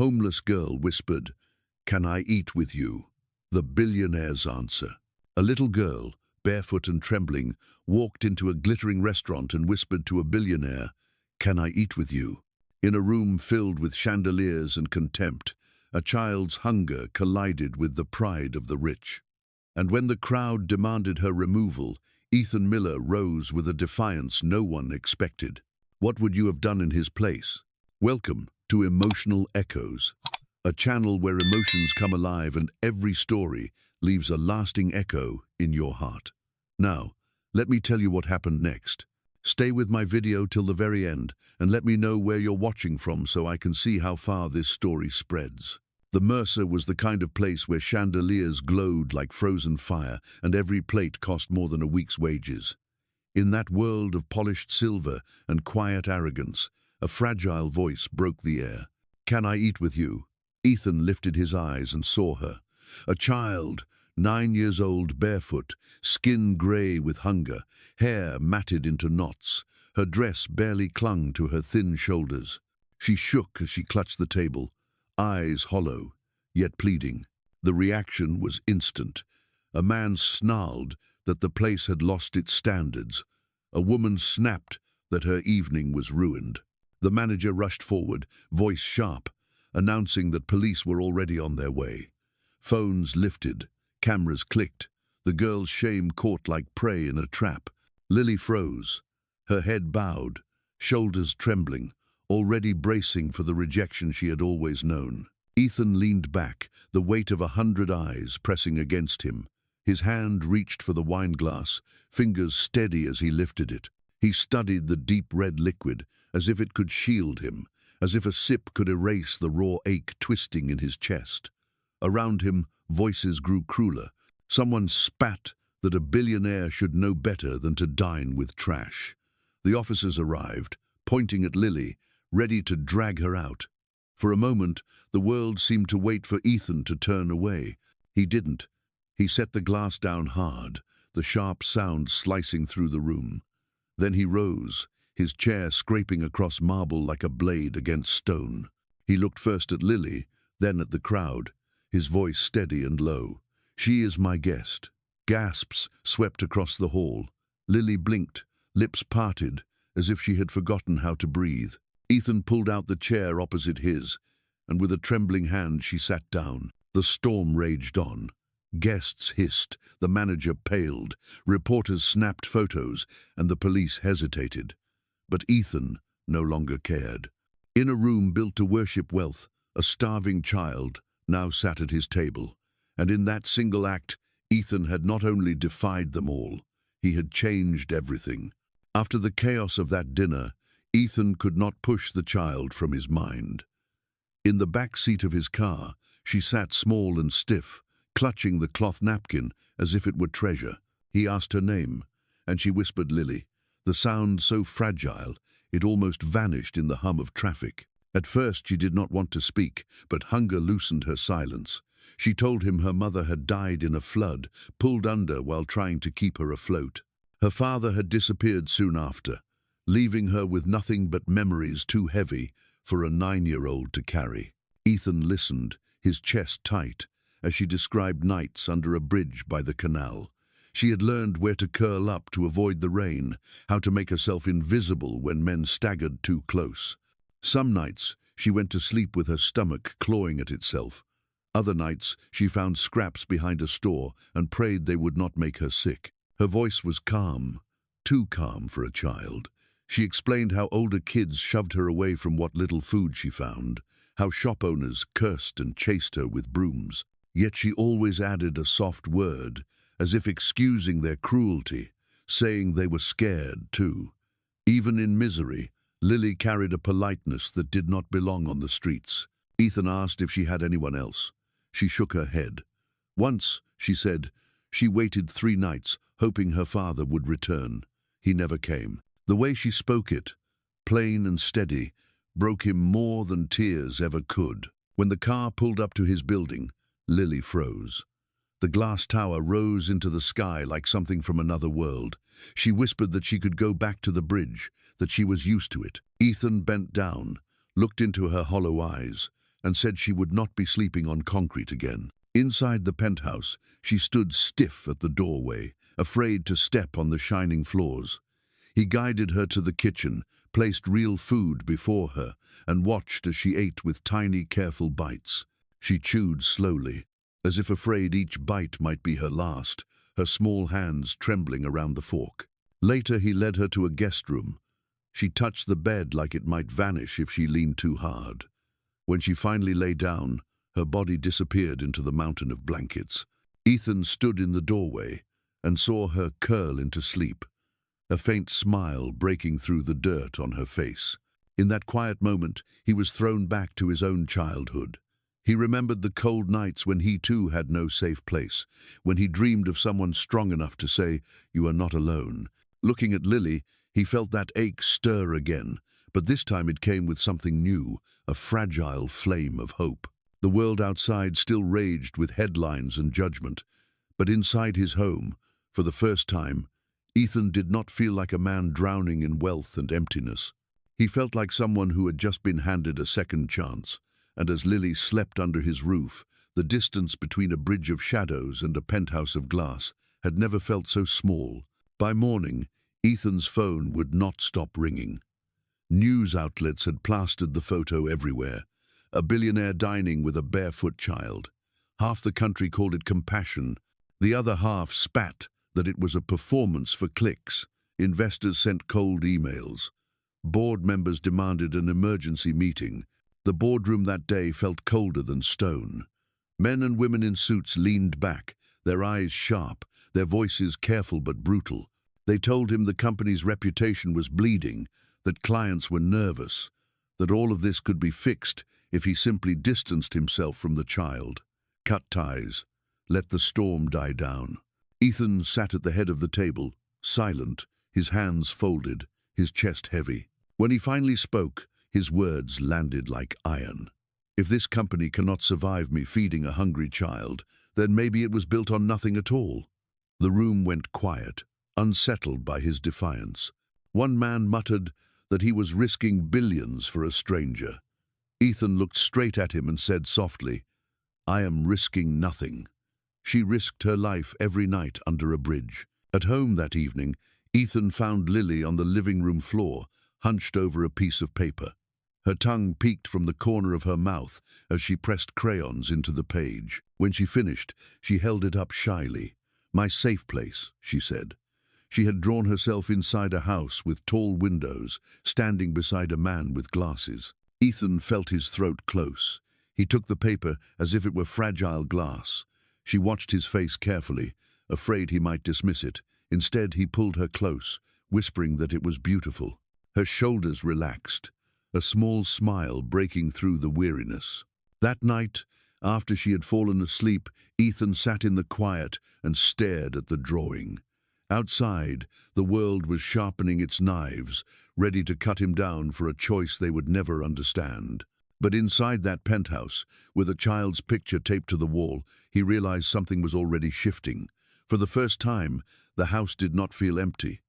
homeless girl whispered, "Can I eat with you?" The billionaire's answer. A little girl, barefoot and trembling, walked into a glittering restaurant and whispered to a billionaire, "Can I eat with you?" In a room filled with chandeliers and contempt, a child's hunger collided with the pride of the rich. And when the crowd demanded her removal, Ethan Miller rose with a defiance no one expected. What would you have done in his place? Welcome to Emotional Echoes, a channel where emotions come alive and every story leaves a lasting echo in your heart. Now, let me tell you what happened next. Stay with my video till the very end and let me know where you're watching from so I can see how far this story spreads. The Mercer was the kind of place where chandeliers glowed like frozen fire and every plate cost more than a week's wages. In that world of polished silver and quiet arrogance, a fragile voice broke the air. "Can I eat with you?" Ethan lifted his eyes and saw her. A child, 9 years old, barefoot, skin grey with hunger, hair matted into knots. Her dress barely clung to her thin shoulders. She shook as she clutched the table, eyes hollow, yet pleading. The reaction was instant. A man snarled that the place had lost its standards. A woman snapped that her evening was ruined. The manager rushed forward, voice sharp, announcing that police were already on their way. Phones lifted, cameras clicked, the girl's shame caught like prey in a trap. Lily froze, her head bowed, shoulders trembling, already bracing for the rejection she had always known. Ethan leaned back, the weight of 100 eyes pressing against him. His hand reached for the wine glass, fingers steady as he lifted it. He studied the deep red liquid, as if it could shield him, as if a sip could erase the raw ache twisting in his chest. Around him, voices grew crueler. Someone spat that a billionaire should know better than to dine with trash. The officers arrived, pointing at Lily, ready to drag her out. For a moment, the world seemed to wait for Ethan to turn away. He didn't. He set the glass down hard, the sharp sound slicing through the room. Then he rose, his chair scraping across marble like a blade against stone. He looked first at Lily, then at the crowd, his voice steady and low. "She is my guest." Gasps swept across the hall. Lily blinked, lips parted, as if she had forgotten how to breathe. Ethan pulled out the chair opposite his, and with a trembling hand she sat down. The storm raged on. Guests hissed, the manager paled, reporters snapped photos, and the police hesitated. But Ethan no longer cared. In a room built to worship wealth, a starving child now sat at his table. And in that single act, Ethan had not only defied them all, he had changed everything. After the chaos of that dinner, Ethan could not push the child from his mind. In the back seat of his car, she sat small and stiff, clutching the cloth napkin as if it were treasure. He asked her name, and she whispered Lily, the sound so fragile it almost vanished in the hum of traffic. At first she did not want to speak, but hunger loosened her silence. She told him her mother had died in a flood, pulled under while trying to keep her afloat. Her father had disappeared soon after, leaving her with nothing but memories too heavy for a 9-year-old to carry. Ethan listened, his chest tight, as she described nights under a bridge by the canal. She had learned where to curl up to avoid the rain, how to make herself invisible when men staggered too close. Some nights she went to sleep with her stomach clawing at itself. Other nights she found scraps behind a store and prayed they would not make her sick. Her voice was calm, too calm for a child. She explained how older kids shoved her away from what little food she found, how shop owners cursed and chased her with brooms. Yet she always added a soft word, as if excusing their cruelty, saying they were scared too. Even in misery, Lily carried a politeness that did not belong on the streets. Ethan asked if she had anyone else. She shook her head. Once, she said, she waited 3 nights, hoping her father would return. He never came. The way she spoke it, plain and steady, broke him more than tears ever could. When the car pulled up to his building, Lily froze. The glass tower rose into the sky like something from another world. She whispered that she could go back to the bridge, that she was used to it. Ethan bent down, looked into her hollow eyes, and said she would not be sleeping on concrete again. Inside the penthouse, she stood stiff at the doorway, afraid to step on the shining floors. He guided her to the kitchen, placed real food before her, and watched as she ate with tiny, careful bites. She chewed slowly, as if afraid each bite might be her last, her small hands trembling around the fork. Later he led her to a guest room. She touched the bed like it might vanish if she leaned too hard. When she finally lay down, her body disappeared into the mountain of blankets. Ethan stood in the doorway and saw her curl into sleep, a faint smile breaking through the dirt on her face. In that quiet moment, he was thrown back to his own childhood. He remembered the cold nights when he too had no safe place, when he dreamed of someone strong enough to say, "You are not alone." Looking at Lily, he felt that ache stir again, but this time it came with something new, a fragile flame of hope. The world outside still raged with headlines and judgment, but inside his home, for the first time, Ethan did not feel like a man drowning in wealth and emptiness. He felt like someone who had just been handed a second chance, and as Lily slept under his roof, the distance between a bridge of shadows and a penthouse of glass had never felt so small. By morning, Ethan's phone would not stop ringing. News outlets had plastered the photo everywhere. A billionaire dining with a barefoot child. Half the country called it compassion. The other half spat that it was a performance for clicks. Investors sent cold emails. Board members demanded an emergency meeting. The boardroom that day felt colder than stone. Men and women in suits leaned back, their eyes sharp, their voices careful but brutal. They told him the company's reputation was bleeding, that clients were nervous, that all of this could be fixed if he simply distanced himself from the child. Cut ties. Let the storm die down. Ethan sat at the head of the table, silent, his hands folded, his chest heavy. When he finally spoke, his words landed like iron. If this company cannot survive me feeding a hungry child, then maybe it was built on nothing at all. The room went quiet, unsettled by his defiance. One man muttered that he was risking billions for a stranger. Ethan looked straight at him and said softly, "I am risking nothing." She risked her life every night under a bridge. At home that evening, Ethan found Lily on the living room floor, hunched over a piece of paper. Her tongue peeked from the corner of her mouth as she pressed crayons into the page. When she finished, she held it up shyly. "My safe place," she said. She had drawn herself inside a house with tall windows, standing beside a man with glasses. Ethan felt his throat close. He took the paper as if it were fragile glass. She watched his face carefully, afraid he might dismiss it. Instead, he pulled her close, whispering that it was beautiful. Her shoulders relaxed, a small smile breaking through the weariness. That night, after she had fallen asleep, Ethan sat in the quiet and stared at the drawing. Outside, the world was sharpening its knives, ready to cut him down for a choice they would never understand. But inside that penthouse, with a child's picture taped to the wall, he realized something was already shifting. For the first time, the house did not feel empty.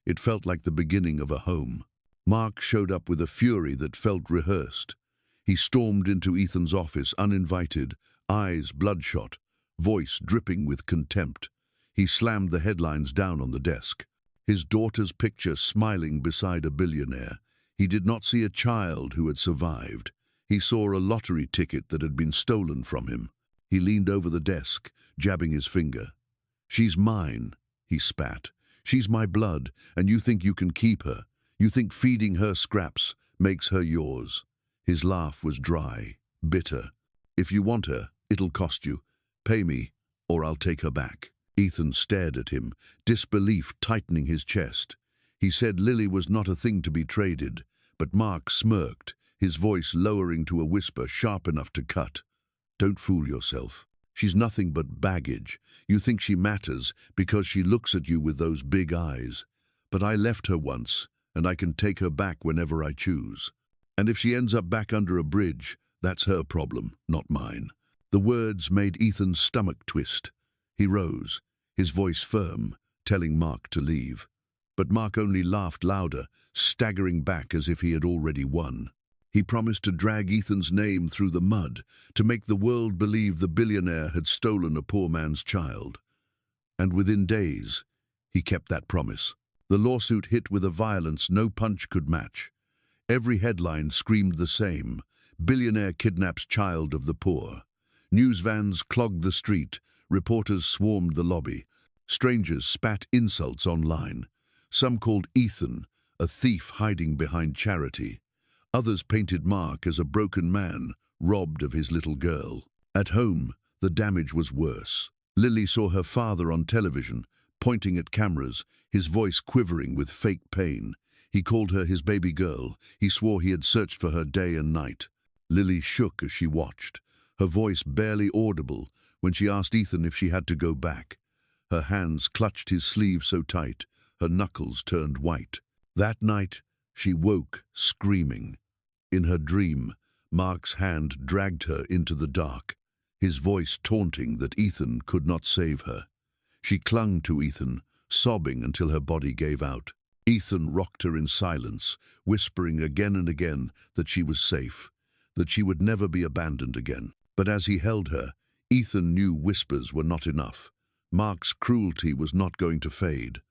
It felt like the beginning of a home. Mark showed up with a fury that felt rehearsed. He stormed into Ethan's office uninvited, eyes bloodshot, voice dripping with contempt. He slammed the headlines down on the desk. His daughter's picture smiling beside a billionaire. He did not see a child who had survived. He saw a lottery ticket that had been stolen from him. He leaned over the desk, jabbing his finger. "She's mine," he spat. "She's my blood, and you think you can keep her. You think feeding her scraps makes her yours." His laugh was dry, bitter. "If you want her, it'll cost you. Pay me, or I'll take her back." Ethan stared at him, disbelief tightening his chest. He said Lily was not a thing to be traded, but Mark smirked, his voice lowering to a whisper sharp enough to cut. "Don't fool yourself. She's nothing but baggage. You think she matters because she looks at you with those big eyes. But I left her once, and I can take her back whenever I choose. And if she ends up back under a bridge, that's her problem, not mine." The words made Ethan's stomach twist. He rose, his voice firm, telling Mark to leave. But Mark only laughed louder, staggering back as if he had already won. He promised to drag Ethan's name through the mud, to make the world believe the billionaire had stolen a poor man's child. And within days, he kept that promise. The lawsuit hit with a violence no punch could match. Every headline screamed the same: "Billionaire kidnaps child of the poor." News vans clogged the street, reporters swarmed the lobby. Strangers spat insults online. Some called Ethan a thief hiding behind charity. Others painted Mark as a broken man, robbed of his little girl. At home, the damage was worse. Lily saw her father on television, pointing at cameras, his voice quivering with fake pain. He called her his baby girl. He swore he had searched for her day and night. Lily shook as she watched, her voice barely audible when she asked Ethan if she had to go back. Her hands clutched his sleeve so tight, her knuckles turned white. That night, she woke screaming. In her dream, Mark's hand dragged her into the dark, his voice taunting that Ethan could not save her. She clung to Ethan, sobbing until her body gave out. Ethan rocked her in silence, whispering again and again that she was safe, that she would never be abandoned again. But as he held her, Ethan knew whispers were not enough. Mark's cruelty was not going to fade.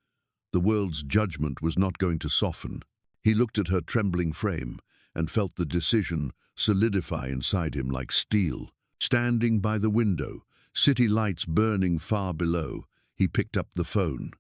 The world's judgment was not going to soften. He looked at her trembling frame and felt the decision solidify inside him like steel. Standing by the window, city lights burning far below, he picked up the phone.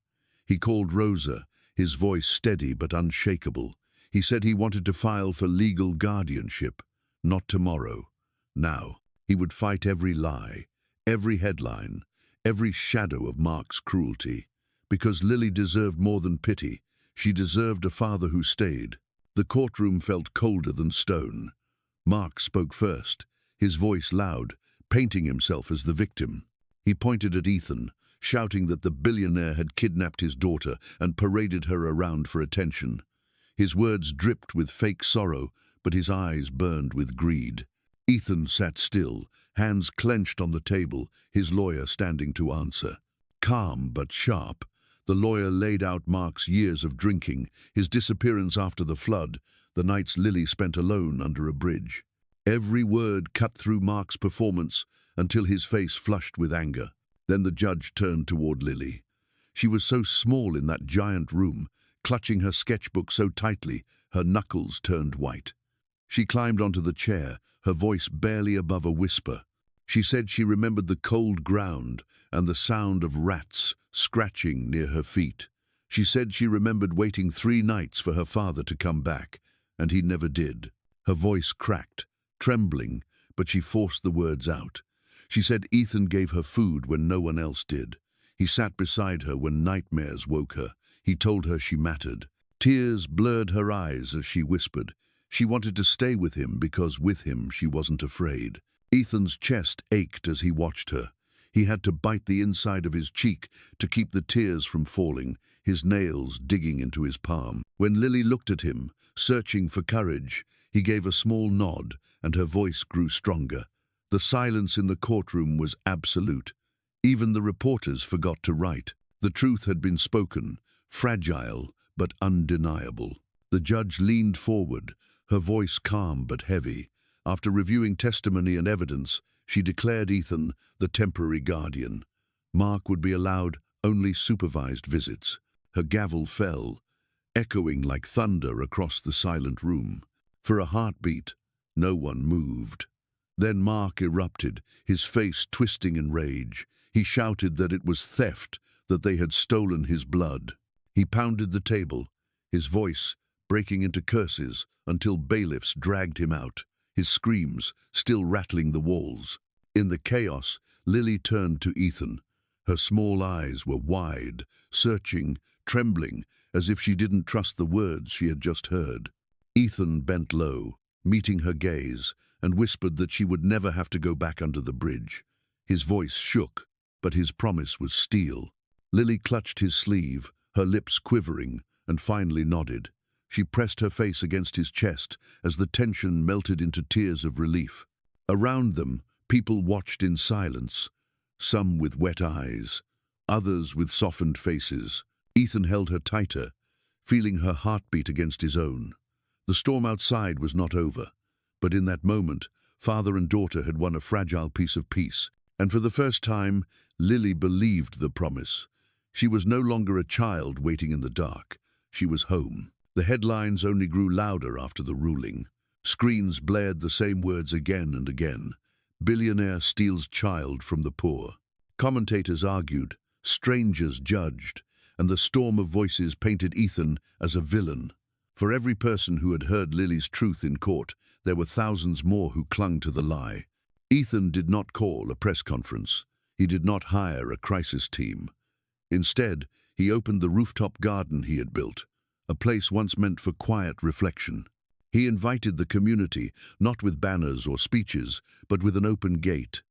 He called Rosa, his voice steady but unshakable. He said he wanted to file for legal guardianship. Not tomorrow. Now. He would fight every lie, every headline, every shadow of Mark's cruelty. Because Lily deserved more than pity. She deserved a father who stayed. The courtroom felt colder than stone. Mark spoke first, his voice loud, painting himself as the victim. He pointed at Ethan, shouting that the billionaire had kidnapped his daughter and paraded her around for attention. His words dripped with fake sorrow, but his eyes burned with greed. Ethan sat still, hands clenched on the table, his lawyer standing to answer. Calm but sharp, the lawyer laid out Mark's years of drinking, his disappearance after the flood, the nights Lily spent alone under a bridge. Every word cut through Mark's performance until his face flushed with anger. Then the judge turned toward Lily. She was so small in that giant room, clutching her sketchbook so tightly, her knuckles turned white. She climbed onto the chair, her voice barely above a whisper. She said she remembered the cold ground and the sound of rats scratching near her feet. She said she remembered waiting 3 nights for her father to come back, and he never did. Her voice cracked, trembling, but she forced the words out. She said Ethan gave her food when no one else did. He sat beside her when nightmares woke her. He told her she mattered. Tears blurred her eyes as she whispered. She wanted to stay with him because with him she wasn't afraid. Ethan's chest ached as he watched her. He had to bite the inside of his cheek to keep the tears from falling, his nails digging into his palm. When Lily looked at him, searching for courage, he gave a small nod and her voice grew stronger. The silence in the courtroom was absolute. Even the reporters forgot to write. The truth had been spoken, fragile but undeniable. The judge leaned forward, her voice calm but heavy. After reviewing testimony and evidence, she declared Ethan the temporary guardian. Mark would be allowed only supervised visits. Her gavel fell, echoing like thunder across the silent room. For a heartbeat, no one moved. Then Mark erupted, his face twisting in rage. He shouted that it was theft, that they had stolen his blood. He pounded the table, his voice breaking into curses until bailiffs dragged him out, his screams still rattling the walls. In the chaos, Lily turned to Ethan. Her small eyes were wide, searching, trembling, as if she didn't trust the words she had just heard. Ethan bent low, meeting her gaze, and whispered that she would never have to go back under the bridge. His voice shook, but his promise was steel. Lily clutched his sleeve, her lips quivering, and finally nodded. She pressed her face against his chest as the tension melted into tears of relief. Around them, people watched in silence, some with wet eyes, others with softened faces. Ethan held her tighter, feeling her heartbeat against his own. The storm outside was not over. But in that moment, father and daughter had won a fragile piece of peace, and for the first time, Lily believed the promise. She was no longer a child waiting in the dark. She was home. The headlines only grew louder after the ruling. Screens blared the same words again and again. Billionaire steals child from the poor. Commentators argued, strangers judged, and the storm of voices painted Ethan as a villain. For every person who had heard Lily's truth in court, there were thousands more who clung to the lie. Ethan did not call a press conference. He did not hire a crisis team. Instead, he opened the rooftop garden he had built, a place once meant for quiet reflection. He invited the community, not with banners or speeches, but with an open gate.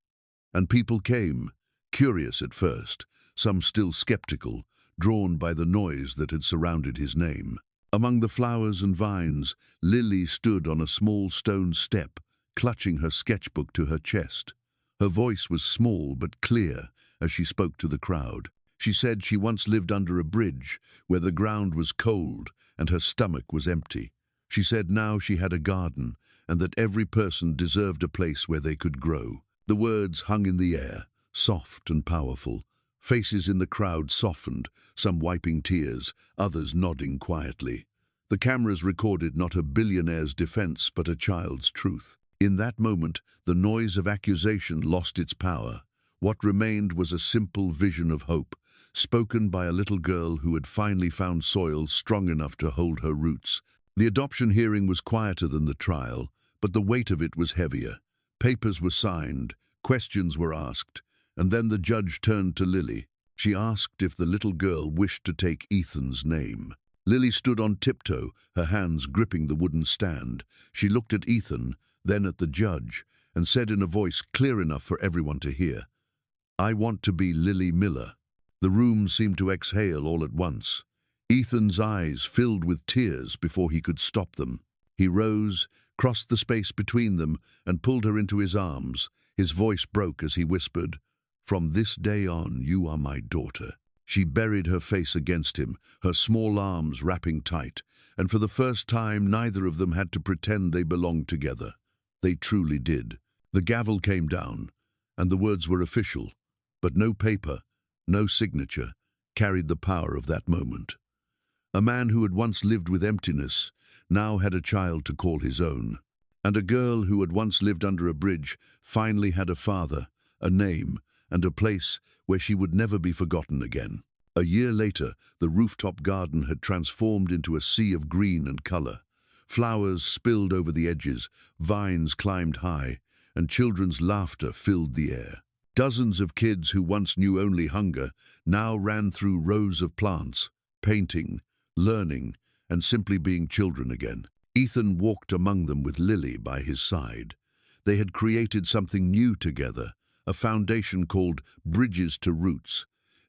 And people came, curious at first, some still skeptical, drawn by the noise that had surrounded his name. Among the flowers and vines, Lily stood on a small stone step, clutching her sketchbook to her chest. Her voice was small but clear as she spoke to the crowd. She said she once lived under a bridge where the ground was cold and her stomach was empty. She said now she had a garden and that every person deserved a place where they could grow. The words hung in the air, soft and powerful. Faces in the crowd softened, some wiping tears, others nodding quietly. The cameras recorded not a billionaire's defense but a child's truth. In that moment, the noise of accusation lost its power. What remained was a simple vision of hope, spoken by a little girl who had finally found soil strong enough to hold her roots. The adoption hearing was quieter than the trial, but the weight of it was heavier. Papers were signed, questions were asked, and then the judge turned to Lily. She asked if the little girl wished to take Ethan's name. Lily stood on tiptoe, her hands gripping the wooden stand. She looked at Ethan, then at the judge, and said in a voice clear enough for everyone to hear, "I want to be Lily Miller." The room seemed to exhale all at once. Ethan's eyes filled with tears before he could stop them. He rose, crossed the space between them, and pulled her into his arms. His voice broke as he whispered, "From this day on, you are my daughter." She buried her face against him, her small arms wrapping tight, and for the first time neither of them had to pretend they belonged together. They truly did. The gavel came down, and the words were official, but no paper, no signature, carried the power of that moment. A man who had once lived with emptiness now had a child to call his own. And a girl who had once lived under a bridge finally had a father, a name, and a place where she would never be forgotten again. A year later, the rooftop garden had transformed into a sea of green and color. Flowers spilled over the edges, vines climbed high, and children's laughter filled the air. Dozens of kids who once knew only hunger now ran through rows of plants, painting, learning, and simply being children again. Ethan walked among them with Lily by his side. They had created something new together, a foundation called Bridges to Roots,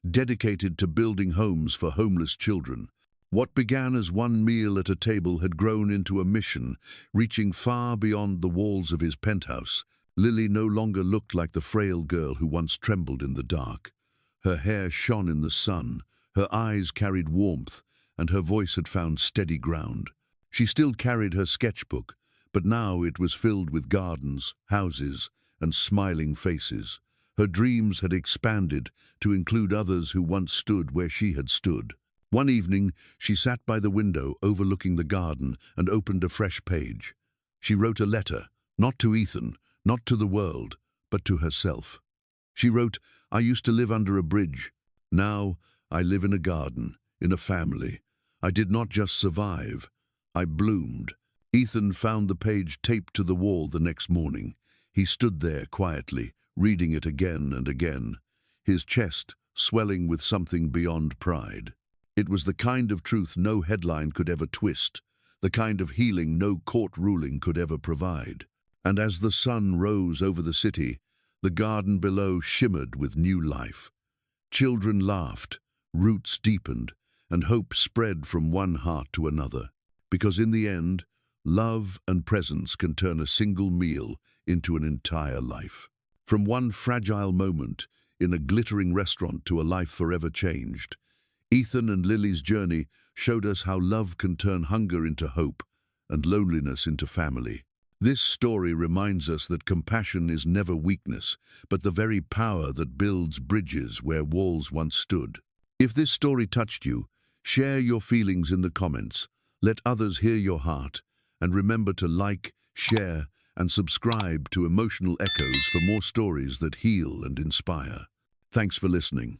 dedicated to building homes for homeless children. What began as one meal at a table had grown into a mission, reaching far beyond the walls of his penthouse. Lily no longer looked like the frail girl who once trembled in the dark. Her hair shone in the sun, her eyes carried warmth, and her voice had found steady ground. She still carried her sketchbook, but now it was filled with gardens, houses, and smiling faces. Her dreams had expanded to include others who once stood where she had stood. One evening, she sat by the window overlooking the garden and opened a fresh page. She wrote a letter, not to Ethan, not to the world, but to herself. She wrote, "I used to live under a bridge. Now I live in a garden, in a family. I did not just survive, I bloomed." Ethan found the page taped to the wall the next morning. He stood there quietly, reading it again and again, his chest swelling with something beyond pride. It was the kind of truth no headline could ever twist, the kind of healing no court ruling could ever provide. And as the sun rose over the city, the garden below shimmered with new life. Children laughed, roots deepened, and hope spread from one heart to another. Because in the end, love and presence can turn a single meal into an entire life. From one fragile moment in a glittering restaurant to a life forever changed, Ethan and Lily's journey showed us how love can turn hunger into hope and loneliness into family. This story reminds us that compassion is never weakness, but the very power that builds bridges where walls once stood. If this story touched you, share your feelings in the comments. Let others hear your heart, and remember to like, share, and subscribe to Emotional Echoes for more stories that heal and inspire. Thanks for listening.